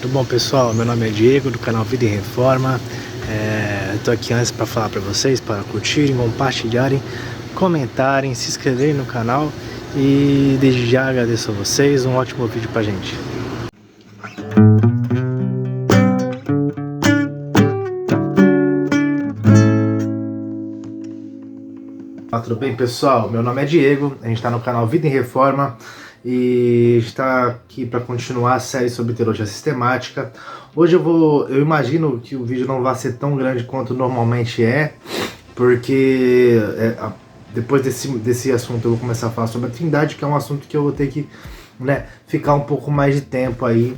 Tudo bom, pessoal? Meu nome é Diego, do canal Vida em Reforma. Estou aqui antes para falar para vocês, para curtirem, compartilharem, comentarem, se inscreverem no canal. E desde já agradeço a vocês, um ótimo vídeo pra gente. Tudo bem, pessoal? Meu nome é Diego, a gente está no canal Vida em Reforma e a gente está aqui para continuar a série sobre teologia sistemática. Hoje eu imagino que o vídeo não vai ser tão grande quanto normalmente porque depois desse assunto eu vou começar a falar sobre a Trindade, que é um assunto que eu vou ter que ficar um pouco mais de tempo aí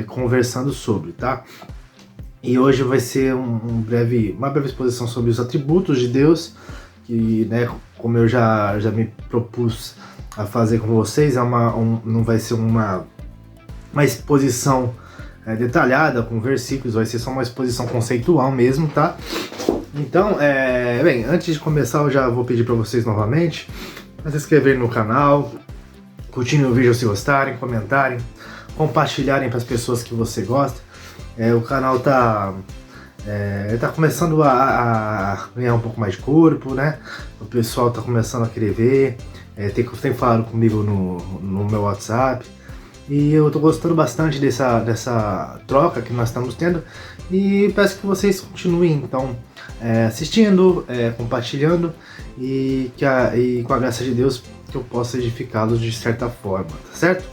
conversando sobre, tá? E hoje vai ser uma breve exposição sobre os atributos de Deus, que, como eu já me propus a fazer com vocês, não vai ser uma exposição detalhada com versículos, vai ser só uma exposição conceitual mesmo, tá? Então, bem, antes de começar eu já vou pedir para vocês novamente para se inscreverem no canal, curtirem o vídeo se gostarem, comentarem, compartilharem para as pessoas que você gosta. O canal tá começando a ganhar um pouco mais de corpo, né? O pessoal tá começando a querer ver, tem falado comigo no meu WhatsApp, e eu tô gostando bastante dessa troca que nós estamos tendo, e peço que vocês continuem então assistindo, compartilhando, e com a graça de Deus que eu possa edificá-los de certa forma, tá certo?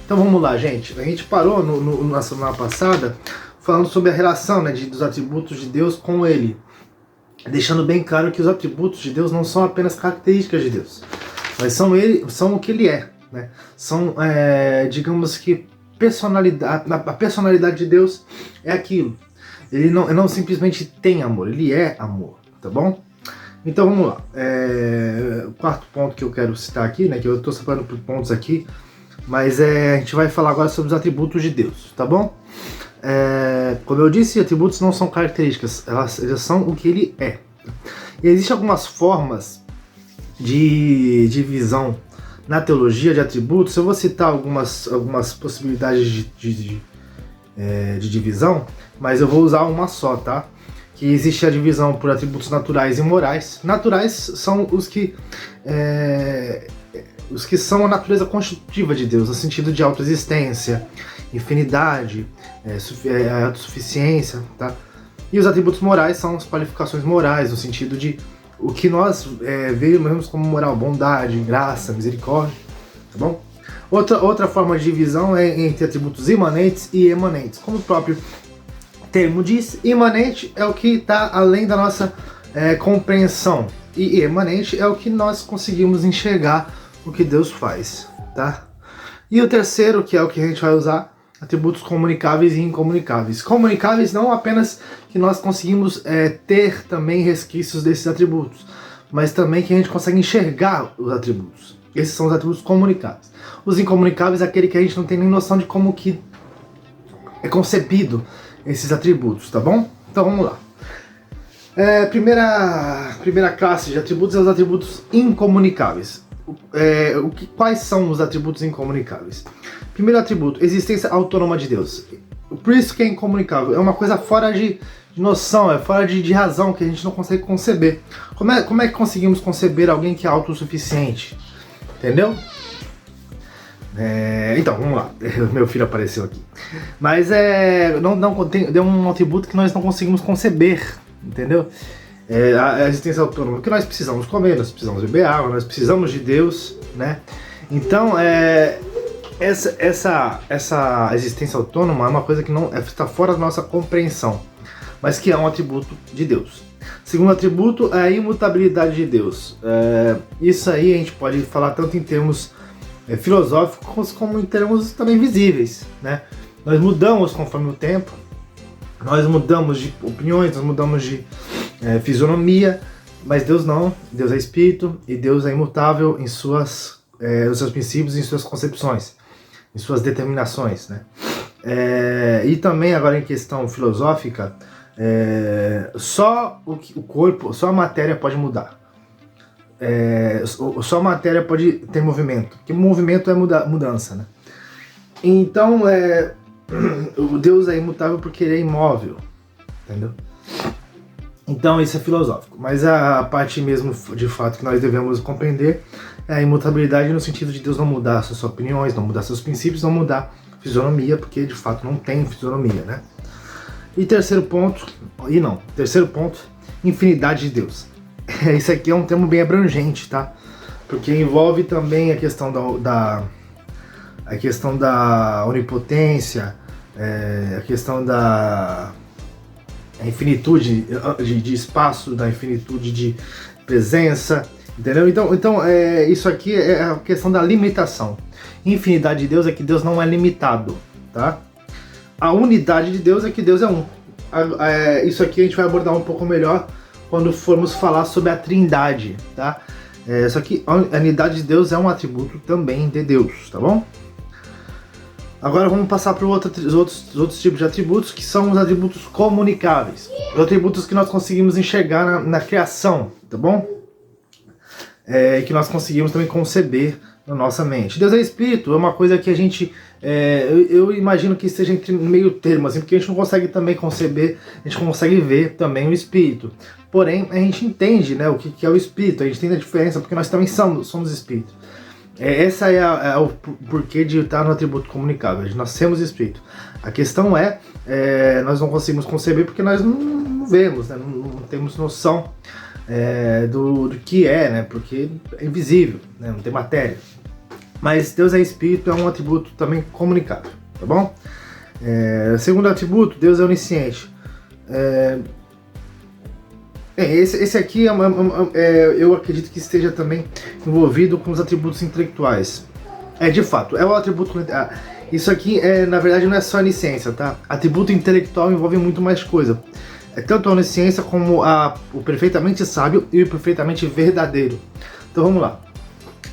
Então vamos lá, gente. A gente parou na semana passada falando sobre a relação dos atributos de Deus com Ele, deixando bem claro que os atributos de Deus não são apenas características de Deus, mas são o que Ele é, né? São, digamos que, a personalidade de Deus é aquilo. Ele não simplesmente tem amor, Ele é amor, tá bom? Então vamos lá. O quarto ponto que eu quero citar aqui, que eu estou separando por pontos aqui, mas a gente vai falar agora sobre os atributos de Deus, tá bom? Como eu disse, atributos não são características, elas são o que Ele é. E existem algumas formas de divisão na teologia de atributos. Eu vou citar algumas possibilidades de divisão, mas eu vou usar uma só, tá? Que existe a divisão por atributos naturais e morais. Naturais são os que são a natureza constitutiva de Deus, no sentido de autoexistência, infinidade, autossuficiência, tá? E os atributos morais são as qualificações morais, no sentido de o que nós vemos como moral: bondade, graça, misericórdia, tá bom? Outra forma de divisão é entre atributos imanentes e emanentes. Como o próprio termo diz, imanente é o que está além da nossa compreensão, e emanente é o que nós conseguimos enxergar o que Deus faz, tá? E o terceiro, que é o que a gente vai usar, atributos comunicáveis e incomunicáveis. Comunicáveis não apenas que nós conseguimos ter também resquícios desses atributos, mas também que a gente consegue enxergar os atributos. Esses são os atributos comunicáveis. Os incomunicáveis é aquele que a gente não tem nem noção de como que é concebido esses atributos, tá bom? Então vamos lá. Primeira classe de atributos é os atributos incomunicáveis. Quais são os atributos incomunicáveis? Primeiro atributo: existência autônoma de Deus. Por isso que é incomunicável. É uma coisa fora de noção, fora de razão, que a gente não consegue conceber. Como é que conseguimos conceber alguém que é autossuficiente? Entendeu? Então, vamos lá. Meu filho apareceu aqui. Mas tem um atributo que nós não conseguimos conceber, entendeu? A existência autônoma, porque nós precisamos comer, nós precisamos beber água, nós precisamos de Deus, né? Então, essa existência autônoma é uma coisa que não está fora da nossa compreensão, mas que é um atributo de Deus. Segundo atributo é a imutabilidade de Deus. Isso aí a gente pode falar tanto em termos filosóficos como em termos também visíveis, né? Nós mudamos conforme o tempo, nós mudamos de opiniões, nós mudamos de fisionomia, mas Deus não. Deus é espírito e Deus é imutável em os seus princípios, em suas concepções, em suas determinações, né? E também agora em questão filosófica, só o corpo, só a matéria pode mudar. Só a matéria pode ter movimento, porque movimento é mudança, né? Então, o Deus é imutável porque ele é imóvel, entendeu? Então isso é filosófico, mas a parte mesmo de fato que nós devemos compreender é a imutabilidade no sentido de Deus não mudar suas opiniões, não mudar seus princípios, não mudar fisionomia, porque de fato não tem fisionomia, né? E terceiro ponto, infinidade de Deus. Isso aqui é um termo bem abrangente, tá? Porque envolve também a questão da onipotência, a questão da infinitude de espaço, da infinitude de presença, entendeu? Então isso aqui é a questão da limitação. Infinidade de Deus é que Deus não é limitado, tá? A unidade de Deus é que Deus é um. Isso aqui a gente vai abordar um pouco melhor quando formos falar sobre a Trindade, tá? Só que a unidade de Deus é um atributo também de Deus, tá bom? Agora vamos passar para os outros tipos de atributos, que são os atributos comunicáveis. Os atributos que nós conseguimos enxergar na criação, tá bom? Que nós conseguimos também conceber na nossa mente. Deus é Espírito, é uma coisa que a gente... eu imagino que esteja entre meio termo, assim, porque a gente não consegue também conceber, a gente consegue ver também o Espírito. Porém, a gente entende, né, o que é o Espírito, a gente entende a diferença, porque nós também somos Espírito. Essa é o porquê de estar no atributo comunicável. Nós temos Espírito. A questão nós não conseguimos conceber porque nós não vemos, né? Não temos noção do que é, né? Porque é invisível, né? Não tem matéria. Mas Deus é Espírito, é um atributo também comunicável, tá bom? Segundo atributo, Deus é onisciente. Esse aqui eu acredito que esteja também envolvido com os atributos intelectuais. De fato, é o atributo... Isso aqui, na verdade, não é só onisciência, tá? Atributo intelectual envolve muito mais coisa. Tanto a onisciência como o perfeitamente sábio e o perfeitamente verdadeiro. Então vamos lá.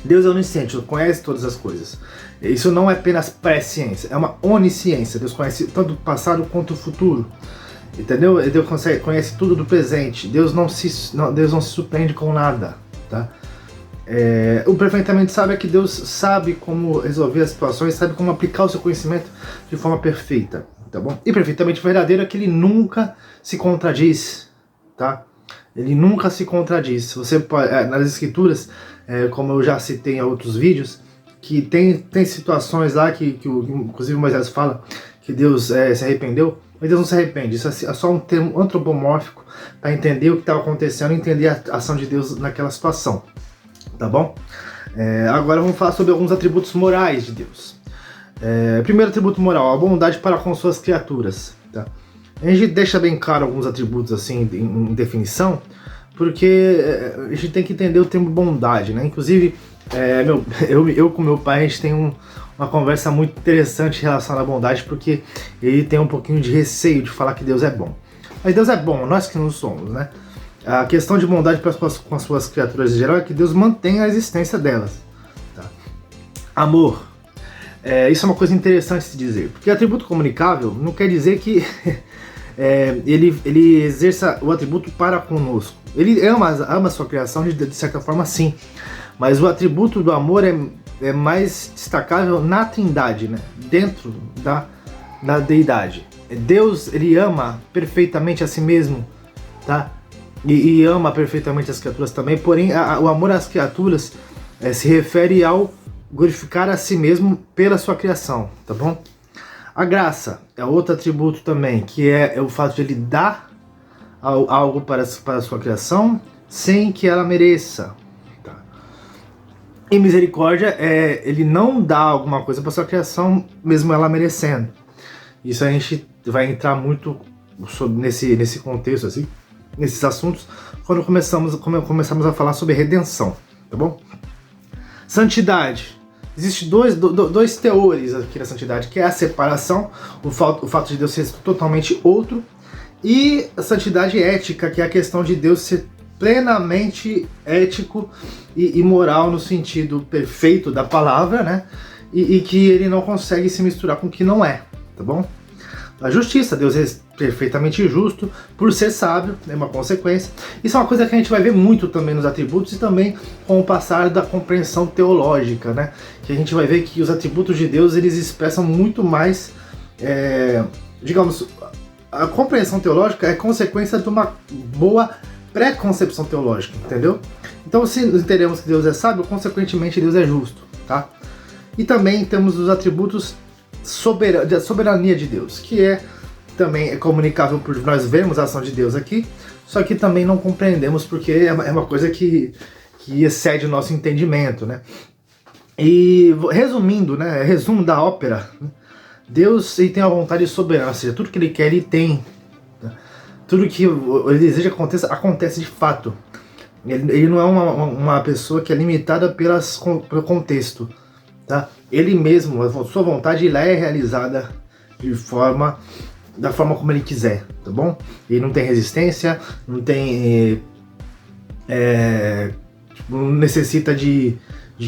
Deus é onisciente, conhece todas as coisas. Isso não é apenas pré-ciência, é uma onisciência. Deus conhece tanto o passado quanto o futuro. Entendeu? Deus conhece tudo do presente. Deus não se surpreende com nada, tá? O perfeitamente sábio é que Deus sabe como resolver as situações, sabe como aplicar o seu conhecimento de forma perfeita, tá bom? E perfeitamente verdadeiro é que ele nunca se contradiz, tá? Ele nunca se contradiz. Você pode, nas escrituras, como eu já citei em outros vídeos, que tem situações lá que inclusive Moisés fala que Deus se arrependeu. Mas Deus não se arrepende, isso é só um termo antropomórfico para entender o que está acontecendo e entender a ação de Deus naquela situação, tá bom? Agora vamos falar sobre alguns atributos morais de Deus. Primeiro atributo moral, a bondade para com suas criaturas, tá? A gente deixa bem claro alguns atributos assim em definição, porque a gente tem que entender o termo bondade, né? Inclusive, eu com meu pai, a gente tem uma conversa muito interessante em relação à bondade, porque ele tem um pouquinho de receio de falar que Deus é bom. Mas Deus é bom, nós que não somos, né? A questão de bondade com as suas criaturas em geral é que Deus mantém a existência delas, tá? Amor. Isso é uma coisa interessante de se dizer, porque atributo comunicável não quer dizer que ele exerça o atributo para conosco. Ele ama a sua criação de certa forma, sim, mas o atributo do amor é mais destacável na Trindade, né? Dentro da deidade. Deus, ele ama perfeitamente a si mesmo, tá? E ama perfeitamente as criaturas também, porém o amor às criaturas se refere ao glorificar a si mesmo pela sua criação, tá bom? A graça é outro atributo também, que é o fato de ele dar algo para a sua criação sem que ela mereça. E misericórdia ele não dá alguma coisa para sua criação, mesmo ela merecendo. Isso a gente vai entrar muito nesse contexto, assim, nesses assuntos, quando começamos a falar sobre redenção, tá bom? Santidade. Existem dois teores aqui na santidade, que é a separação, o fato de Deus ser totalmente outro, e a santidade ética, que é a questão de Deus ser plenamente ético e moral no sentido perfeito da palavra, né? E que ele não consegue se misturar com o que não é, tá bom? A justiça, Deus é perfeitamente justo, por ser sábio, é uma consequência. Isso é uma coisa que a gente vai ver muito também nos atributos e também com o passar da compreensão teológica, né? Que a gente vai ver que os atributos de Deus, eles expressam muito mais digamos, a compreensão teológica é consequência de uma boa pré-concepção teológica, entendeu? Então, se entendemos que Deus é sábio, consequentemente Deus é justo, tá? E também temos os atributos da soberania de Deus, que também é comunicável por nós vermos a ação de Deus aqui, só que também não compreendemos porque é uma coisa que excede o nosso entendimento, né? E resumindo, né, resumo da ópera, Deus ele tem a vontade soberana, ou seja, tudo que ele quer ele tem, tudo que ele deseja que acontece de fato. Ele não é uma pessoa que é limitada pelo contexto, tá? Ele mesmo, a sua vontade ela é realizada da forma como ele quiser, tá bom? Ele não tem resistência, não tem não necessita de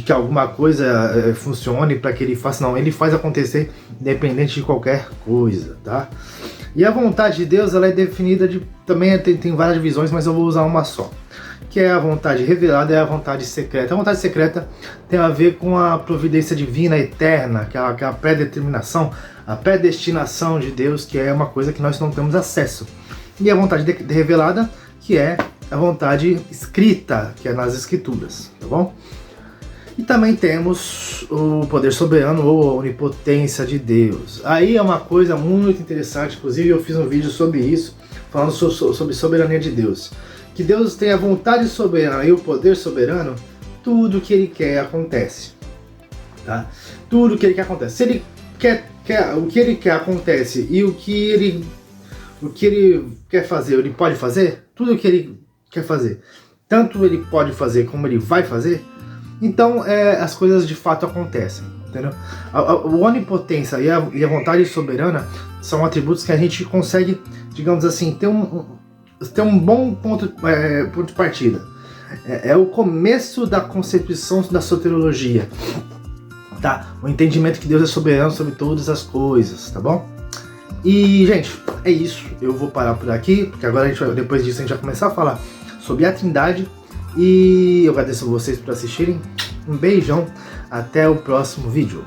que alguma coisa funcione para que ele faça, não, ele faz acontecer independente de qualquer coisa, tá? E a vontade de Deus ela é definida também tem várias visões, mas eu vou usar uma só, que é a vontade revelada e a vontade secreta. A vontade secreta tem a ver com a providência divina eterna, que é a predeterminação, a predestinação de Deus, que é uma coisa que nós não temos acesso. E a vontade revelada, que é a vontade escrita, que é nas escrituras, tá bom? E também temos o poder soberano ou a onipotência de Deus. Aí é uma coisa muito interessante, inclusive eu fiz um vídeo sobre isso, falando sobre soberania de Deus. Que Deus tem a vontade soberana e o poder soberano, tudo que ele quer acontece, tá? Tudo que ele quer acontece. Se ele quer o que ele quer acontece e o que ele quer fazer, ele pode fazer, tudo que ele quer fazer, tanto ele pode fazer como ele vai fazer, então as coisas de fato acontecem, entendeu? A onipotência e a vontade soberana são atributos que a gente consegue, digamos assim, ter um bom ponto de partida. É o começo da concepção da soteriologia, tá? O entendimento que Deus é soberano sobre todas as coisas, tá bom? E, gente, é isso. Eu vou parar por aqui, porque agora depois disso a gente vai começar a falar sobre a Trindade. E eu agradeço a vocês por assistirem. Um beijão, até o próximo vídeo.